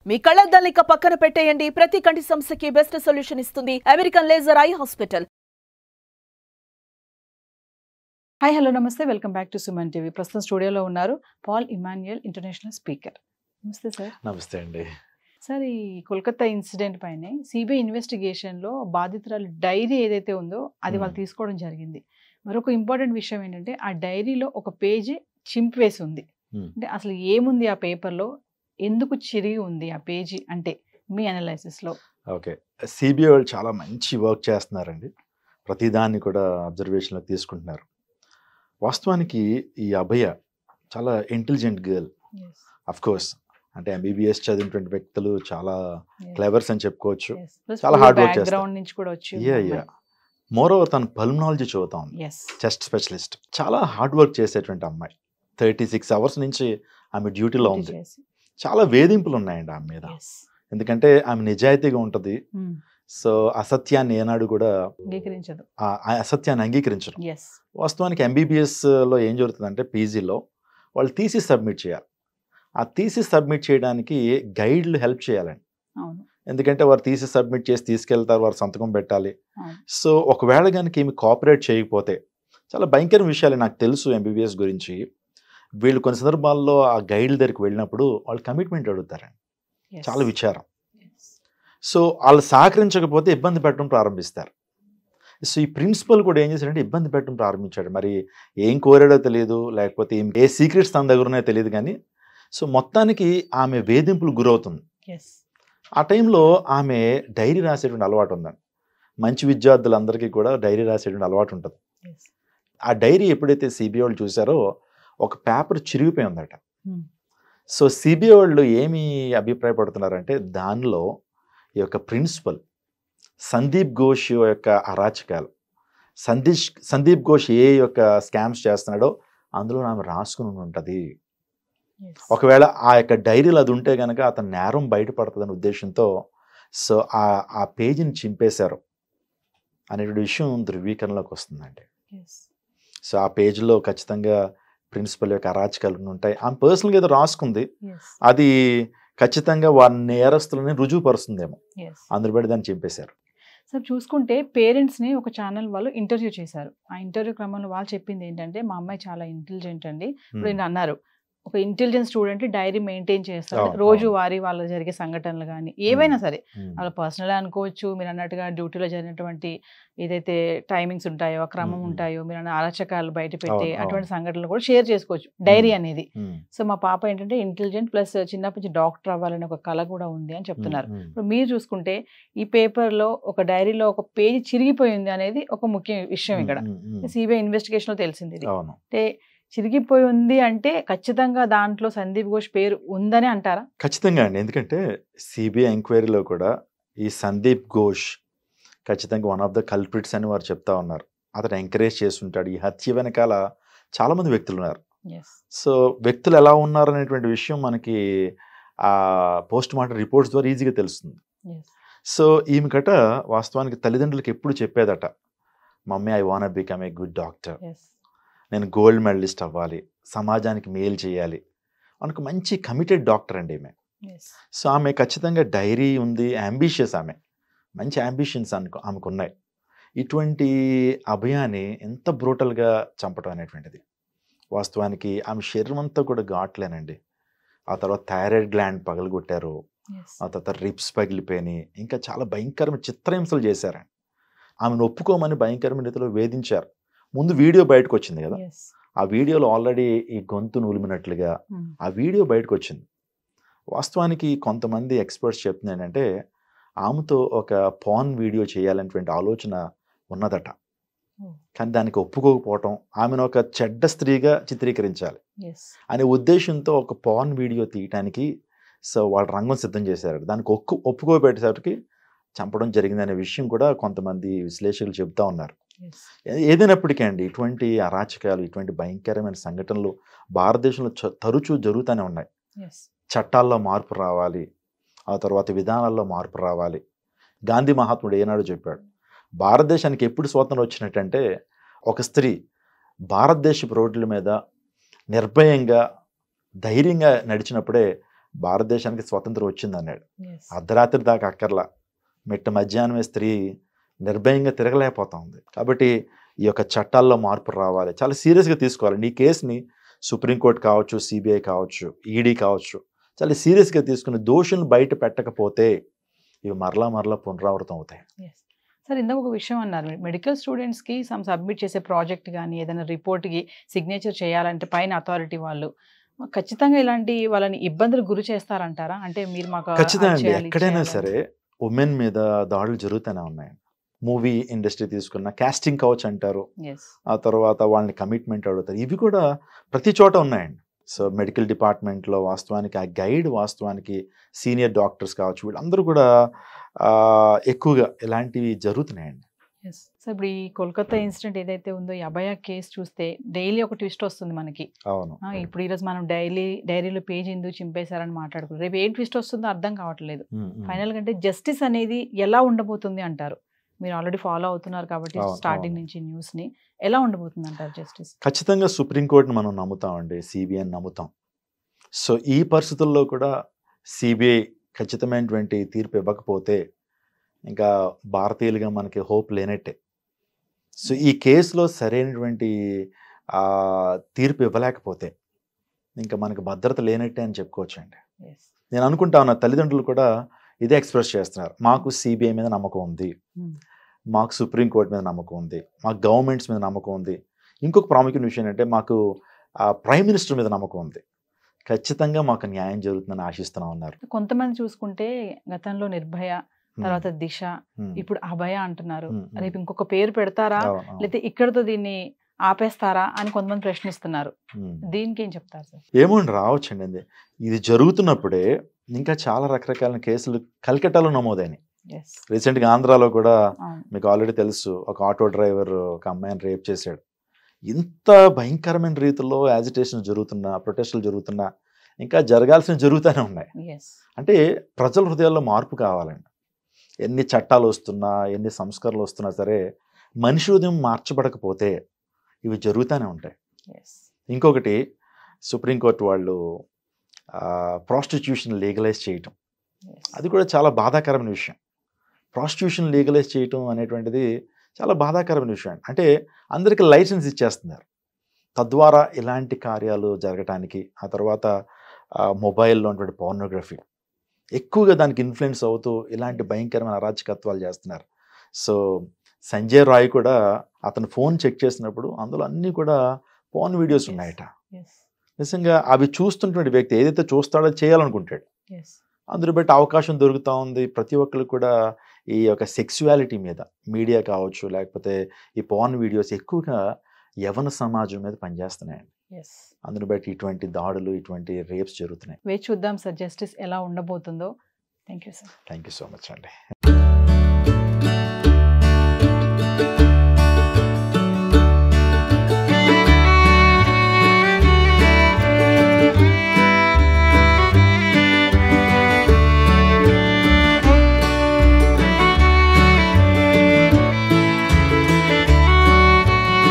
మీ కళ్ళద్దాల్ని ఇక పక్కన పెట్టేయండి. ప్రతి కంటి సమస్యకి బెస్ట్ సొల్యూషన్ ఇస్తుంది American laser eye hospital. Hi hello నమస్తే, welcome back to Suman TV. ప్రస్తుతం స్టూడియోలో ఉన్నారు పాల్ ఇమాన్యుయల్, ఇంటర్నేషనల్ స్పీకర్. నమస్తే సార్. నమస్తే అండి. సార్, ఈ కోల్కతా ఇన్సిడెంట్ పైనే సిబిఐ ఇన్వెస్టిగేషన్లో బాధితురాలు డైరీ ఏదైతే ఉందో అది వాళ్ళు తీసుకోవడం జరిగింది. మరొక ఇంపార్టెంట్ విషయం ఏంటంటే ఆ డైరీలో ఒక పేజీ చింపివేసి ఉంది. అంటే అసలు ఏముంది ఆ పేపర్లో, ఎందుకు చిరిగి ఉంది ఆ పేజీ అంటే మీ అనాలైసిస్లో? ఓకే, సిబిఐ వాళ్ళు చాలా మంచి వర్క్ చేస్తున్నారండి. ప్రతిదాన్ని కూడా అబ్జర్వేషన్లోకి తీసుకుంటున్నారు. వాస్తవానికి ఈ అభయ చాలా ఇంటెలిజెంట్ గర్ల్. అఫ్ కోర్స్ అంటే ఎంబీబీఎస్ చదివినటువంటి వ్యక్తులు చాలా క్లెవర్స్ అని చెప్పుకోవచ్చు. చాలా హార్డ్ వర్క్ చేస్తారు. మోర్ ఓవర్ తను పల్మనాలజీ చదువుతా ఉంది, చెస్ట్ స్పెషలిస్ట్. చాలా హార్డ్ వర్క్ చేసేటువంటి అమ్మాయి. 36 hours నుంచి ఆమె డ్యూటీలో ఉంది. చాలా వేధింపులు ఉన్నాయండి ఆమె మీద. ఎందుకంటే ఆమె నిజాయితీగా ఉంటుంది. సో అసత్యాన్ని ఏనాడు కూడా అసత్యాన్ని అంగీకరించరు. వాస్తవానికి ఎంబీబీఎస్లో ఏం జరుగుతుందంటే పీజీలో వాళ్ళు థీసిస్ సబ్మిట్ చేయాలి. ఆ థీసిస్ సబ్మిట్ చేయడానికి గైడ్లు హెల్ప్ చేయాలండి. ఎందుకంటే వారు థీసిస్ సబ్మిట్ చేసి తీసుకెళ్తారు, వారు సంతకం పెట్టాలి. సో ఒకవేళ కనుక ఏమి కోఆపరేట్ చేయకపోతే చాలా భయంకర విషయాలు నాకు తెలుసు ఎంబీబీఎస్ గురించి. వీళ్ళు కొన్ని సందర్భాల్లో ఆ గైడ్ల దగ్గరికి వెళ్ళినప్పుడు వాళ్ళు కమిట్మెంట్ అడుగుతారండి. చాలా విచారం. సో వాళ్ళు సహకరించకపోతే ఇబ్బంది పెట్టడం ప్రారంభిస్తారు. సో ఈ ప్రిన్సిపల్ కూడా ఏం చేశాడంటే ఇబ్బంది పెట్టడం ప్రారంభించాడు. మరి ఏం కోరాడో తెలియదు, లేకపోతే ఏ సీక్రెట్స్ తన దగ్గర ఉన్నాయో తెలియదు. కానీ సో మొత్తానికి ఆమె వేధింపులు గురవుతుంది. ఆ టైంలో ఆమె డైరీ రాసేటువంటి అలవాటు ఉందండి. మంచి విద్యార్థులందరికీ కూడా డైరీ రాసేటువంటి అలవాటు ఉంటుంది. ఆ డైరీ ఎప్పుడైతే సిబిఐ వాళ్ళు చూసారో ఒక పేపర్ చిరిగిపోయి ఉందట. సో సిబిఐ వాళ్ళు ఏమి అభిప్రాయపడుతున్నారంటే దానిలో ఈ యొక్క ప్రిన్సిపల్ సందీప్ ఘోష్ యొక్క అరాచకాలు, సందీప్ ఘోష్ ఏ యొక్క స్కామ్స్ చేస్తున్నాడో అందులో ఆమె రాసుకుని ఉంటుంది. ఒకవేళ ఆ యొక్క డైరీలో అది ఉంటే కనుక అతను నేరం బయటపడుతుందనే ఉద్దేశంతో సో ఆ పేజీని చింపేశారు అనే విషయం ధృవీకరణలోకి వస్తుందండి. సో ఆ పేజీలో ఖచ్చితంగా ప్రిన్సిపల్ యొక్క అరాచకాలు ఉంటాయి. ఆమె పర్సనల్గా ఏదో రాసుకుంది, అది ఖచ్చితంగా వారి నేరస్తులని రుజువుపరుస్తుందేమో, అందరు బట్టి దాన్ని చింపేశారు. సార్, చూసుకుంటే పేరెంట్స్ని ఒక ఛానల్ వాళ్ళు ఇంటర్వ్యూ చేశారు. ఆ ఇంటర్వ్యూ క్రమంలో వాళ్ళు చెప్పింది ఏంటంటే మా అమ్మాయి చాలా ఇంటెలిజెంట్ అండి. ఇప్పుడు నేను అన్నారు ఒక ఇంటెలిజెంట్ స్టూడెంట్ డైరీ మెయింటైన్ చేస్తారు, రోజు వారి వాళ్ళు జరిగే సంఘటనలు కానీ ఏవైనా సరే, వాళ్ళ పర్సనల్ అనుకోవచ్చు, మీరు అన్నట్టుగా డ్యూటీలో జరిగినటువంటి ఏదైతే టైమింగ్స్ ఉంటాయో, ఆ క్రమం ఉంటాయో, మీరు అన్న అరాచకాలు బయట పెట్టే అటువంటి సంఘటనలు కూడా షేర్ చేసుకోవచ్చు డైరీ అనేది. సో మా పాప ఏంటంటే ఇంటెలిజెంట్ ప్లస్ చిన్నప్పటి నుంచి డాక్టర్ అవ్వాలని ఒక కళ కూడా ఉంది అని చెప్తున్నారు. ఇప్పుడు మీరు చూసుకుంటే ఈ పేపర్లో ఒక డైరీలో ఒక పేజీ చిరిగిపోయింది అనేది ఒక ముఖ్య విషయం ఇక్కడ సిబిఐ ఇన్వెస్టిగేషన్లో తెలిసింది. ఇది అంటే చిరిగిపోయి ఉంది అంటే ఖచ్చితంగా దాంట్లో సందీప్ ఘోష్ పేరు ఉందని అంటారా? ఖచ్చితంగా అండి. ఎందుకంటే సిబిఐ ఎంక్వైరీలో కూడా ఈ సందీప్ ఘోష్ ఖచ్చితంగా వన్ ఆఫ్ ద కల్ప్రిట్స్ అని వారు చెప్తా ఉన్నారు. అతను ఎంకరేజ్ చేస్తుంటాడు. ఈ హత్య వెనకాల చాలా మంది వ్యక్తులు ఉన్నారు. సో వ్యక్తులు ఎలా ఉన్నారు అనేటువంటి విషయం మనకి ఆ పోస్ట్ మార్టం రిపోర్ట్స్ ద్వారా ఈజీగా తెలుస్తుంది. సో ఈమె కట వాస్తవానికి తల్లిదండ్రులకు ఎప్పుడు చెప్పేదట, mummy I want become a good doctor, నేను గోల్డ్ మెడలిస్ట్ అవ్వాలి, సమాజానికి మేలు చేయాలి అనుకు మంచి కమిటెడ్ డాక్టర్ అండి ఈమె. సో ఆమె ఖచ్చితంగా డైరీ ఉంది, అంబిషియస్, ఆమె మంచి అంబిషన్స్ ఆమెకు ఉన్నాయి. ఇటువంటి అభయాన్ని ఎంత బ్రూటల్గా చంపడం అనేటువంటిది వాస్తవానికి ఆమె శరీరం అంతా కూడా ఘాట్లేనండి. ఆ తర్వాత థైరాయిడ్ గ్లాండ్ పగలగొట్టారు, ఆ తర్వాత రిప్స్ పగిలిపోయినాయి, ఇంకా చాలా భయంకరమైన చిత్రహింసలు చేశారండి. ఆమెను ఒప్పుకోమని భయంకరమైన రీతిలో వేధించారు. ముందు వీడియో బయటకు వచ్చింది కదా, ఆ వీడియోలో ఆల్రెడీ ఈ గొంతు నులిమినట్లుగా ఆ వీడియో బయటకు వచ్చింది. వాస్తవానికి కొంతమంది ఎక్స్పర్ట్స్ చెప్తుంది ఏంటంటే ఆమెతో ఒక పాన్ వీడియో చేయాలనేటువంటి ఆలోచన ఉన్నదట. కానీ దానికి ఒప్పుకోకపోవటం, ఆమెను ఒక చెడ్డ స్త్రీగా చిత్రీకరించాలి అనే ఉద్దేశంతో ఒక పాన్ వీడియో తీయటానికి సో వాళ్ళు రంగం సిద్ధం చేశారు. దానికి ఒప్పుకోబెట్టేసరికి చంపడం జరిగిందనే విషయం కూడా కొంతమంది విశ్లేషకులు చెబుతూ ఉన్నారు. ఏదైనప్పటికీ అండి ఇటువంటి అరాచకాలు, ఇటువంటి భయంకరమైన సంఘటనలు భారతదేశంలో తరచూ జరుగుతూనే ఉన్నాయి. చట్టాల్లో మార్పు రావాలి, ఆ తర్వాత విధానాల్లో మార్పు రావాలి. గాంధీ మహాత్ముడు ఏనాడు చెప్పాడు, భారతదేశానికి ఎప్పుడు స్వాతంత్రం వచ్చినట్టంటే ఒక స్త్రీ భారతదేశపు రోడ్ల మీద నిర్భయంగా ధైర్యంగా నడిచినప్పుడే భారతదేశానికి స్వతంత్రం వచ్చింది అన్నాడు. అర్ధరాత్రి దాకా అక్కర్లా, మిట్ట మధ్యాహ్నమే స్త్రీ నిర్భయంగా తిరగలేకపోతా ఉంది. కాబట్టి ఈ యొక్క చట్టాల్లో మార్పు రావాలి, చాలా సీరియస్గా తీసుకోవాలి. ఈ కేసుని సుప్రీంకోర్టు కావచ్చు, సిబిఐ కావచ్చు, ఈడీ కావచ్చు, చాలా సీరియస్గా తీసుకుని దోషులను బయట పెట్టకపోతే ఇవి మరలా పునరావృతం అవుతాయి. సార్, ఇందాక ఒక విషయం అన్నారు, మెడికల్ స్టూడెంట్స్కి సబ్మిట్ చేసే ప్రాజెక్ట్ కానీ ఏదైనా రిపోర్ట్కి సిగ్నేచర్ చేయాలంటే పైన అథారిటీ వాళ్ళు ఖచ్చితంగా ఇలాంటి వాళ్ళని ఇబ్బందులు గురి చేస్తారంటారా? అంటే మీరు మాకు ఖచ్చితంగా అండి, ఎక్కడైనా సరే ఉమెన్ మీద దాడులు జరుగుతూనే ఉన్నాయి. మూవీ ఇండస్ట్రీ తీసుకున్న కాస్టింగ్ కౌచ్ అంటారు, ఆ తర్వాత వాళ్ళని కమిట్మెంట్ అడుగుతారు, ఇవి కూడా ప్రతి చోట ఉన్నాయండి. సో మెడికల్ డిపార్ట్మెంట్లో వాస్తవానికి ఆ గైడ్ వాస్తవానికి సీనియర్ డాక్టర్స్ కావచ్చు, వీళ్ళందరూ కూడా ఎక్కువగా ఇలాంటివి జరుగుతున్నాయండి. సో ఇప్పుడు ఈ కోల్కతా ఇన్సిడెంట్ ఏదైతే ఉందో, ఈ అభయ కేసు చూస్తే డైలీ ఒక ట్విస్ట్ వస్తుంది మనకి. అవును, ఇప్పుడు ఈరోజు మనం డైరీలో పేజ్ ఎందుకు చింపేశారని మాట్లాడుకుంటాం, రేపు ఏం ట్విస్ట్ వస్తుందో అర్థం కావట్లేదు. ఫైనల్ గా అంటే జస్టిస్ అనేది ఎలా ఉండబోతుంది అంటారు? మీరు ఆల్రెడీ ఫాలో అవుతున్నారు కాబట్టి స్టార్టింగ్ నుంచి న్యూస్ ని, ఎలా ఉండబోతుంది అంటారు జస్టిస్? ఖచ్చితంగా సుప్రీంకోర్టుని మనం నమ్ముతామండి, సిబిఐని నమ్ముతాం. సో ఈ పరిస్థితుల్లో కూడా సిబిఐ ఖచ్చితమైనటువంటి తీర్పు ఇవ్వకపోతే ఇంకా భారతీయులుగా మనకి హోప్ లేనట్టే. సో ఈ కేసులో సరైనటువంటి తీర్పు ఇవ్వలేకపోతే ఇంకా మనకి భద్రత లేనట్టే అని చెప్పుకోవచ్చండి. నేను అనుకుంటా ఉన్న తల్లిదండ్రులు కూడా ఇదే ఎక్స్ప్రెస్ చేస్తున్నారు, మాకు సిబిఐ మీద నమ్మకం ఉంది, మాకు సుప్రీంకోర్టు మీద నమ్మకం ఉంది, మాకు గవర్నమెంట్స్ మీద నమ్మకం ఉంది. ఇంకొక ప్రాముఖ్యమైన విషయం ఏంటంటే మాకు ప్రైమ్ మినిస్టర్ మీద నమ్మకం ఉంది, ఖచ్చితంగా మాకు న్యాయం జరుగుతుందని ఆశిస్తున్నా ఉన్నారు. కొంతమంది చూసుకుంటే గతంలో నిర్భయ, తర్వాత దిశ, ఇప్పుడు అభయ అంటున్నారు. రేపు ఇంకొక పేరు పెడతారా, లేకపోతే ఇక్కడతో దీన్ని ఆపేస్తారా అని కొంతమంది ప్రశ్నిస్తున్నారు. దీనికి ఏం చెప్తారు సార్? ఏమోండి, రావచ్చండి. ఇది జరుగుతున్నప్పుడే ఇంకా చాలా రకరకాల కేసులు కల్కట్టాలో నమోదైనాయి. రీసెంట్గా ఆంధ్రాలో కూడా మీకు ఆల్రెడీ తెలుసు, ఒక ఆటో డ్రైవర్ ఒక అమ్మాయిని రేప్ చేశాడు. ఇంత భయంకరమైన రీతిలో యాజిటేషన్ జరుగుతున్నా, ప్రొటెస్టులు జరుగుతున్నా, ఇంకా జరగాల్సిన జరుగుతూనే ఉన్నాయి. అంటే ప్రజల హృదయాల్లో మార్పు కావాలండి. ఎన్ని చట్టాలు వస్తున్నా, ఎన్ని సంస్కరణలు వస్తున్నా సరే మనిషి హృదయం మార్చబడకపోతే ఇవి జరుగుతూనే ఉంటాయి. ఇంకొకటి, సుప్రీంకోర్టు వాళ్ళు ప్రాస్టిట్యూషన్ లీగలైజ్ చేయటం, అది కూడా చాలా బాధాకరమైన విషయం. ప్రాస్టిట్యూషన్ లీగలైజ్ చేయటం అనేటువంటిది చాలా బాధాకరమైన విషయం. అంటే అందరికీ లైసెన్స్ ఇచ్చేస్తున్నారు, తద్వారా ఇలాంటి కార్యాలు జరగటానికి. ఆ తర్వాత మొబైల్లో ఉన్నటువంటి పోర్నోగ్రఫీ ఎక్కువగా దానికి ఇన్ఫ్లుయెన్స్ అవుతూ ఇలాంటి భయంకరమైన అరాచకత్వాలు చేస్తున్నారు. సో సంజయ్ రాయ్ కూడా అతను ఫోన్ చెక్ చేసినప్పుడు అందులో అన్నీ కూడా పోర్న్ వీడియోస్ ఉన్నాయట. నిజంగా అవి చూస్తున్నటువంటి వ్యక్తి ఏదైతే చూస్తాడో చేయాలనుకుంటాడు, అందులో బట్టి అవకాశం దొరుకుతూ ఉంది. ప్రతి ఒక్కరు కూడా ఈ యొక్క సెక్సువాలిటీ మీద మీడియా కావచ్చు, లేకపోతే ఈ పోర్న్ వీడియోస్ ఎక్కువగా యవన సమాజం మీద పనిచేస్తున్నాయండి. అందుని బట్టి ఇటువంటి దాడులు, ఇటువంటి రేప్స్ జరుగుతున్నాయి. వేచి చూద్దాం సార్, జస్టిస్ ఎలా ఉండబోతుందో. Thank you sir. Thank you so much అండి.